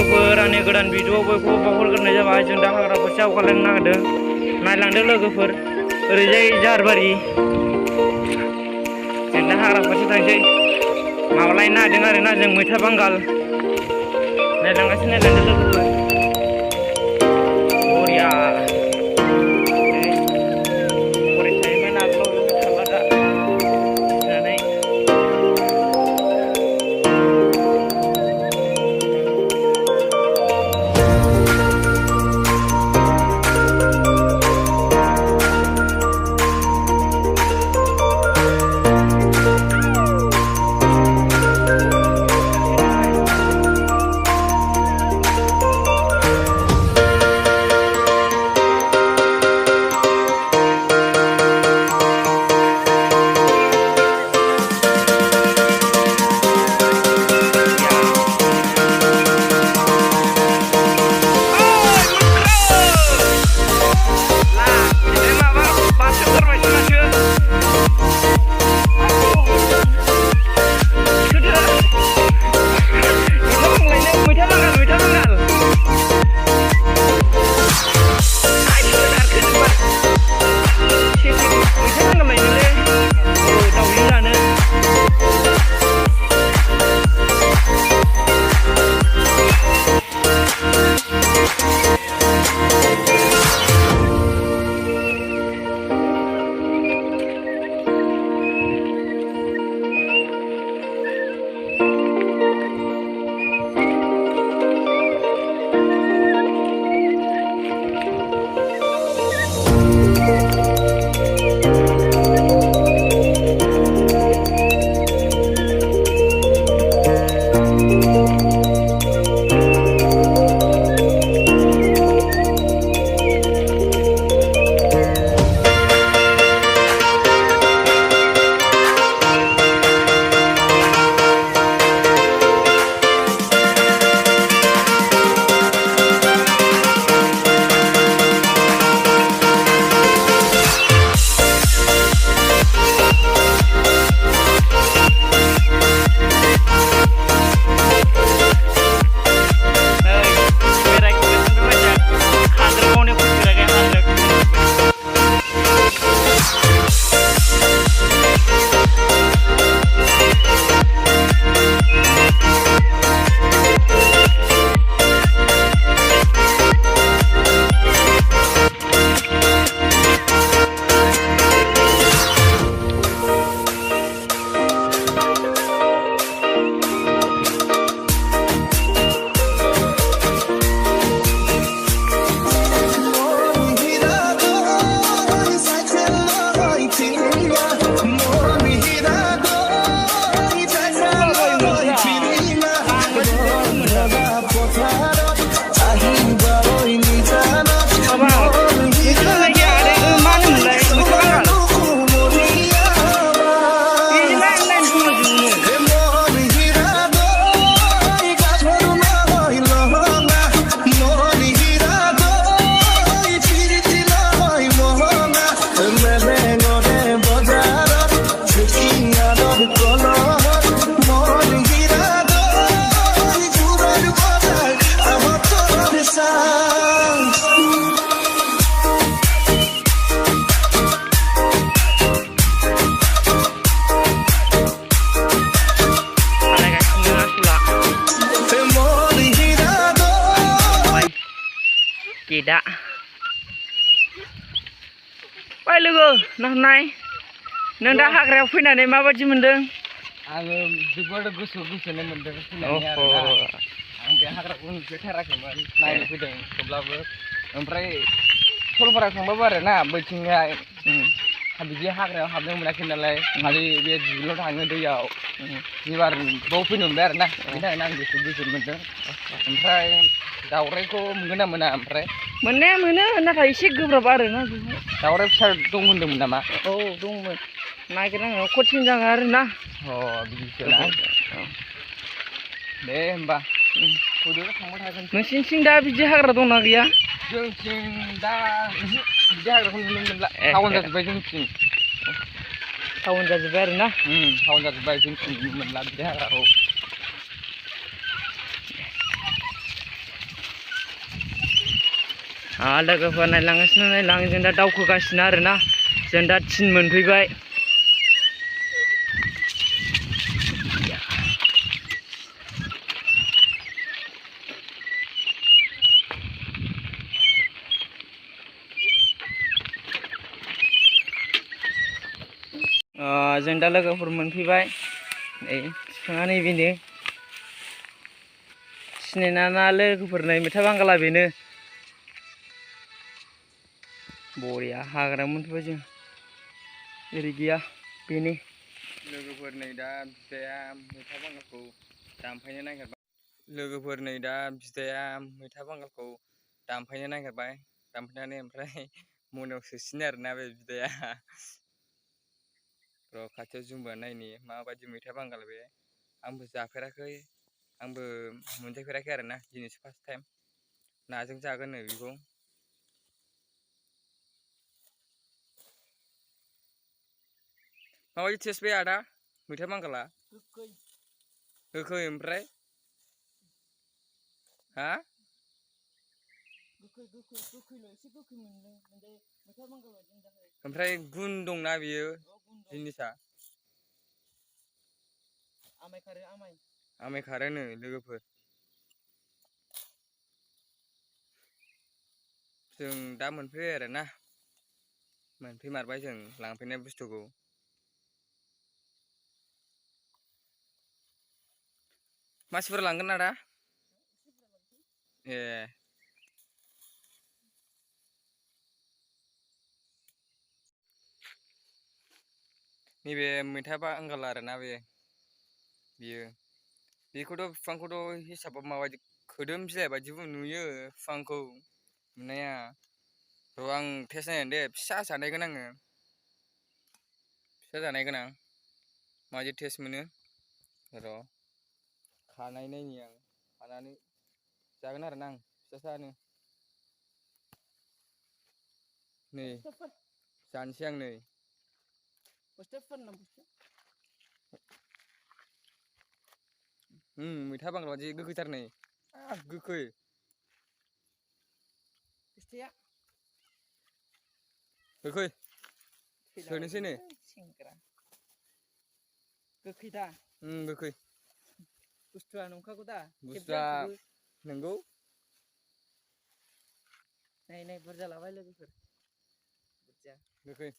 लोगोफोर आंनि गोदान भिडिअ बयखौबो बावहरग्रोनाय जाबाय। जों दा हाग्रा फारसे आवगायलांनो नागिरदों, नायलांदो लोगोफोर। ओरैजाय जाहारबारि, जों दा हाग्रा फारसे थांसै। माबा लायनो नागिरदों आरोना जों मैथा बांगाल। नायलांगासिनो, नायलांदो लोगोफोर। बरिया फरायसायोमोन आगोलाव, बेवहाय थाला दा गिनानै। Tidak. Woi logo, नाय नों दा हाग्रायाव फैनानै माबायदि मोनदों? आङो जोबोद गोजोननाय मोनदों फैनानै आरोना। आं बे हाग्राखौ नुफेरथाराखैमोन, नायनो फैदों थेवब्लाबो। ओमफ्राय सरलपारा थांबाबो आरोना बैथिंहाय बिदि हाग्रायाव हाबनो मोनाखै नालाय, खालि बे दुब्लियाव थाङो दैयाव। एबार बाव फैनो मोनबाय आरोना, बेनि थाखायनो आं गोसो गोजोन मोनदों। ओमफ्राय दावराइखौ मोनगोन ना मोना ओमफ्राय? मोननाया मोनो, नाथाय एसे गोब्राब आरोना बेवहाय। दावराइ फिसा दं होनदोंमोन नामा? औ दंमोन, नागिरनांगौ कठिन जागोन आरोना। बिदिसो ना? दे होमबा फैदो, थांबाय थागोन। नोंसिनिथिं दा बिदि हाग्रा दंना गैया? जोंथिं दा बिदि हाग्राखौ नुनो मोनला, टाउन जाजोब्बाय जोंथिं। टाउन जाजोब्बाय आरोना? टाउन जाजोब्बाय, जोंथिं नुनो मोनला बिदि हाग्राखौ। लोगोफोर नायलांगासिनो नायलां जों दा दावखोगासिनो आरोना जों दा थिन मोनफैबाय जों दा लोगोफोर मोनफैबाय नै बिफाङा नैबेनो सिनायना लोगोफोर नै मैथा बांगाला बेनो बरिया हाग्रायाव मोनफैबाय जों ओरै गैया बेनो लोगोफोर नै दा बिदाया मैथा बांगालखौ दानफायनो नागिरबाय लोगोफोर नै दा बिदाया मैथा बांगालखौ दानफायनो नागिरबाय दानफायनानै ओमफ्राय मनायाव सोसिनो आरोना बे बिदाया र' खाथियाव जुमबा नायनि माबायदि मैथा बांगाल बे आंबो जाफेराखै आंबो मोनजाफेराखै आरोना दिनैसो फार्स्ट टाइम नाजों जागोननो बेखौ माबायदि टेस्ट बे आदा मैथा बांगाला गोखै ओमफ्राय हा ओमफ्राय गुन दंना बेयो जिनिसा आमाय खारोनो लोगोफोर जों दा मोनफैबाय आरोना मोनफैमारबाय जों लांफैनाय बुस्थुखौ मानसिफोर लांगोन आदा ए नैबे मैथा बांगाल आरोना बियो बेखौथ' बिफांखौथ' हिसाबाव माबायदि खोदोम बिलाइ बायदिबो नुयो बिफांखौ नुनाया र' आं टेस्ट नायगोन दे फिसा जानायगोन आङो फिसा जानायगोन आं माबायदि टेस्ट मोनो र' खानाय नायनि आं खानानै जागोन आरोना आं फिसा सानो नै जानोसै आं नै मैथा बांगाल बायदि गोखैथार नै गोखै गोखै सोनोसै नै गोखै दा गोखै बुस्थुआ नंखागौ दा बुस्थुआ नंगौ नाय बुरजा लाबाय लोगोफोर बुरजा गोखै